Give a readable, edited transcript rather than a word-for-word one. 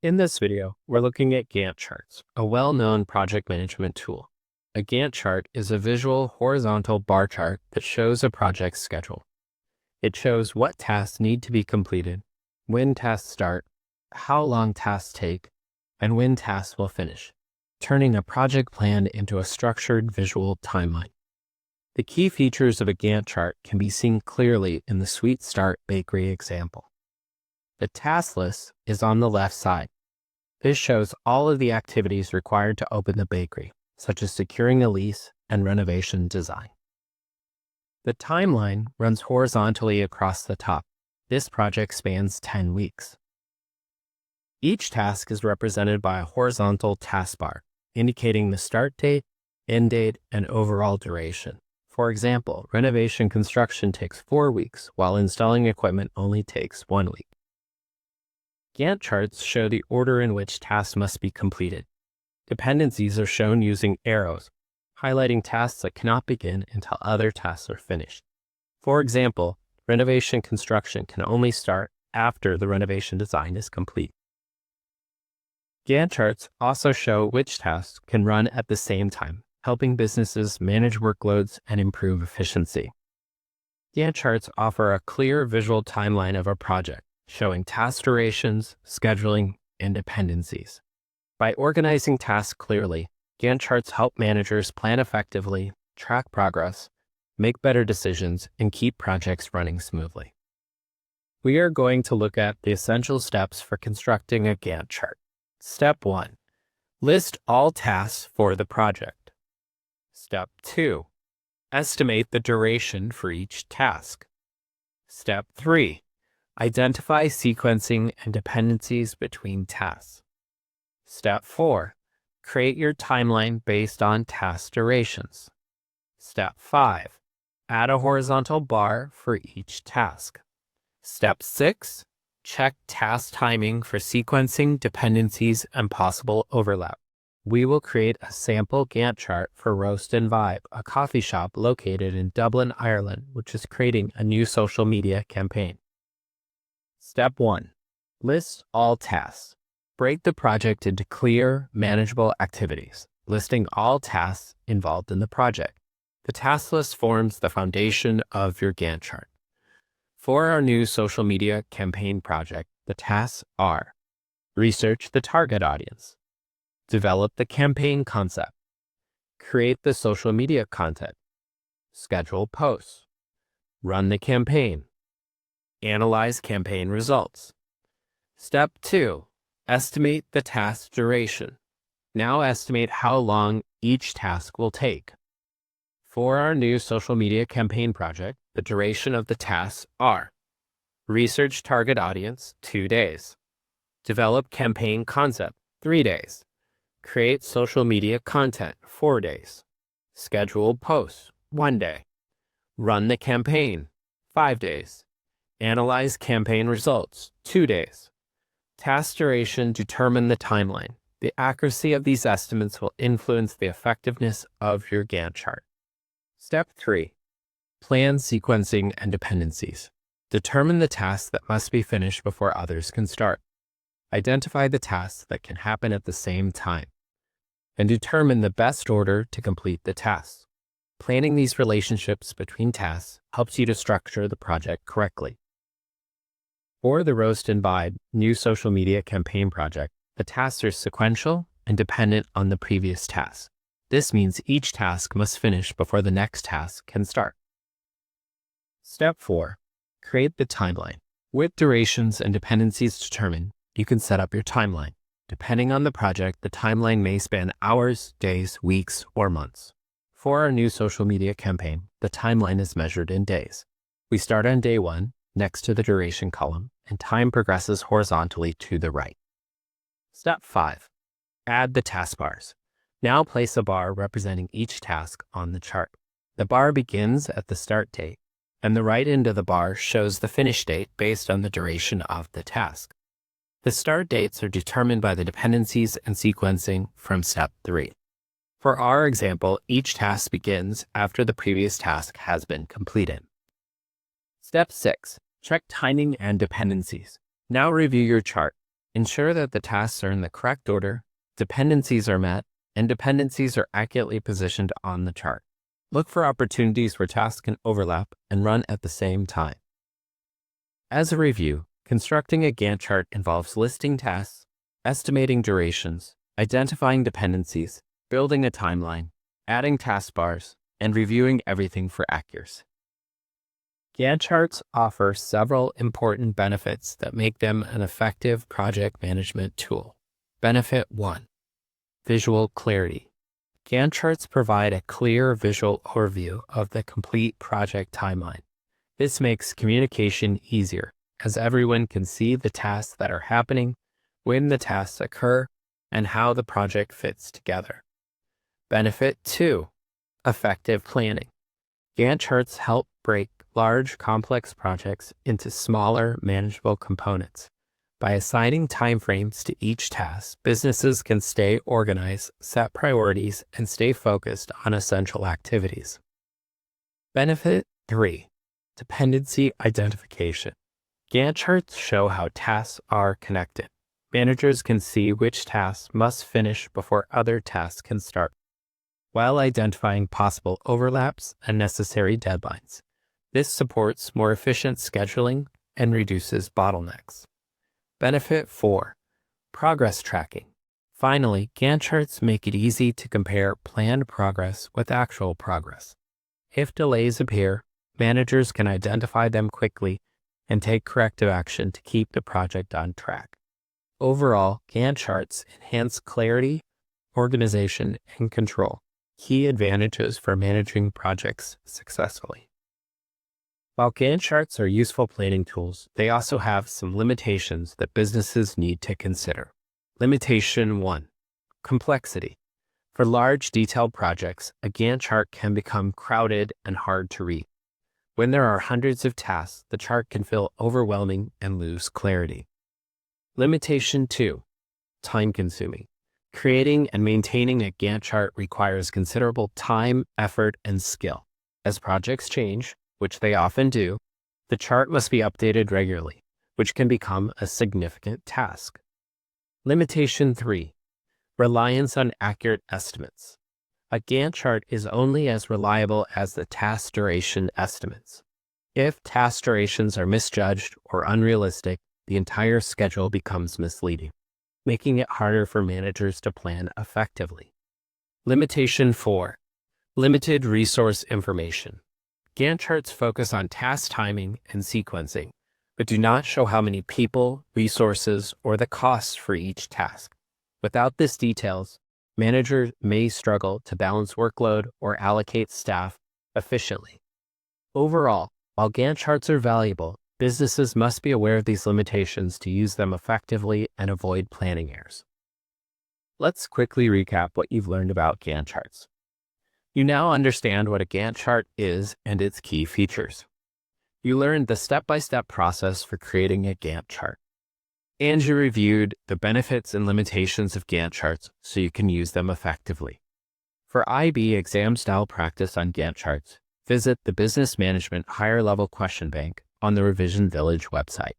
In this video, we're looking at Gantt charts, a well-known project management tool. A Gantt chart is a visual horizontal bar chart that shows a project's schedule. It shows what tasks need to be completed, when tasks start, how long tasks take, and when tasks will finish, turning a project plan into a structured visual timeline. The key features of a Gantt chart can be seen clearly in the Sweet Start Bakery example. The task list is on the left side. This shows all of the activities required to open the bakery, such as securing a lease and renovation design. The timeline runs horizontally across the top. This project spans 10 weeks. Each task is represented by a horizontal taskbar, indicating the start date, end date, and overall duration. For example, renovation construction takes 4 weeks, while installing equipment only takes 1 week. Gantt charts show the order in which tasks must be completed. Dependencies are shown using arrows, highlighting tasks that cannot begin until other tasks are finished. For example, renovation construction can only start after the renovation design is complete. Gantt charts also show which tasks can run at the same time, helping businesses manage workloads and improve efficiency. Gantt charts offer a clear visual timeline of a project, showing task durations, scheduling, and dependencies. By organizing tasks clearly, Gantt charts help managers plan effectively, track progress, make better decisions, and keep projects running smoothly. We are going to look at the essential steps for constructing a Gantt chart. Step 1. List all tasks for the project. Step 2. Estimate the duration for each task. Step 3. Identify sequencing and dependencies between tasks. Step 4. Create your timeline based on task durations. Step 5. Add a horizontal bar for each task. Step 6. Check task timing for sequencing, dependencies, and possible overlap. We will create a sample Gantt chart for Roast and Vibe, a coffee shop located in Dublin, Ireland, which is creating a new social media campaign. Step 1. List all tasks. Break the project into clear, manageable activities, listing all tasks involved in the project. The task list forms the foundation of your Gantt chart. For our new social media campaign project, the tasks are: research the target audience, develop the campaign concept, create the social media content, schedule posts, run the campaign, analyze campaign results. Step 2. Estimate the task duration. Now estimate how long each task will take. For our new social media campaign project, the duration of the tasks are: research target audience, 2 days. Develop campaign concept, 3 days. Create social media content, 4 days. Schedule posts, 1 day. Run the campaign, 5 days. Analyze campaign results, 2 days. Task duration determine the timeline. The accuracy of these estimates will influence the effectiveness of your Gantt chart. Step 3. Plan sequencing and dependencies. Determine the tasks that must be finished before others can start. Identify the tasks that can happen at the same time, and determine the best order to complete the tasks. Planning these relationships between tasks helps you to structure the project correctly. For the Roast and Vibe new social media campaign project, the tasks are sequential and dependent on the previous task. This means each task must finish before the next task can start. Step 4. Create the timeline. With durations and dependencies determined, you can set up your timeline. Depending on the project, the timeline may span hours, days, weeks, or months. For our new social media campaign, the timeline is measured in days. We start on day 1, next to the duration column, and time progresses horizontally to the right. Step 5. Add the taskbars. Now place a bar representing each task on the chart. The bar begins at the start date, and the right end of the bar shows the finish date based on the duration of the task. The start dates are determined by the dependencies and sequencing from step 3. For our example, each task begins after the previous task has been completed. Step 6. Check timing and dependencies. Now review your chart. Ensure that the tasks are in the correct order, dependencies are met, and dependencies are accurately positioned on the chart. Look for opportunities where tasks can overlap and run at the same time. As a review, constructing a Gantt chart involves listing tasks, estimating durations, identifying dependencies, building a timeline, adding taskbars, and reviewing everything for accuracy. Gantt charts offer several important benefits that make them an effective project management tool. Benefit 1. Visual clarity. Gantt charts provide a clear visual overview of the complete project timeline. This makes communication easier, as everyone can see the tasks that are happening, when the tasks occur, and how the project fits together. Benefit 2. Effective planning. Gantt charts help break large, complex projects into smaller, manageable components. By assigning timeframes to each task, businesses can stay organized, set priorities, and stay focused on essential activities. Benefit 3. Dependency identification. Gantt charts show how tasks are connected. Managers can see which tasks must finish before other tasks can start, while identifying possible overlaps and necessary deadlines. This supports more efficient scheduling and reduces bottlenecks. Benefit 4. Progress tracking. Finally, Gantt charts make it easy to compare planned progress with actual progress. If delays appear, managers can identify them quickly and take corrective action to keep the project on track. Overall, Gantt charts enhance clarity, organization, and control, key advantages for managing projects successfully. While Gantt charts are useful planning tools, they also have some limitations that businesses need to consider. Limitation 1. Complexity. For large, detailed projects, a Gantt chart can become crowded and hard to read. When there are hundreds of tasks, the chart can feel overwhelming and lose clarity. Limitation 2. Time-consuming. Creating and maintaining a Gantt chart requires considerable time, effort, and skill. As projects change, which they often do, the chart must be updated regularly, which can become a significant task. Limitation 3. Reliance on accurate estimates. A Gantt chart is only as reliable as the task duration estimates. If task durations are misjudged or unrealistic, the entire schedule becomes misleading, making it harder for managers to plan effectively. Limitation 4. Limited resource information. Gantt charts focus on task timing and sequencing, but do not show how many people, resources, or the costs for each task. Without these details, managers may struggle to balance workload or allocate staff efficiently. Overall, while Gantt charts are valuable, businesses must be aware of these limitations to use them effectively and avoid planning errors. Let's quickly recap what you've learned about Gantt charts. You now understand what a Gantt chart is and its key features. You learned the step-by-step process for creating a Gantt chart. And you reviewed the benefits and limitations of Gantt charts so you can use them effectively. For IB exam-style practice on Gantt charts, visit the Business Management Higher Level Question Bank on the Revision Village website.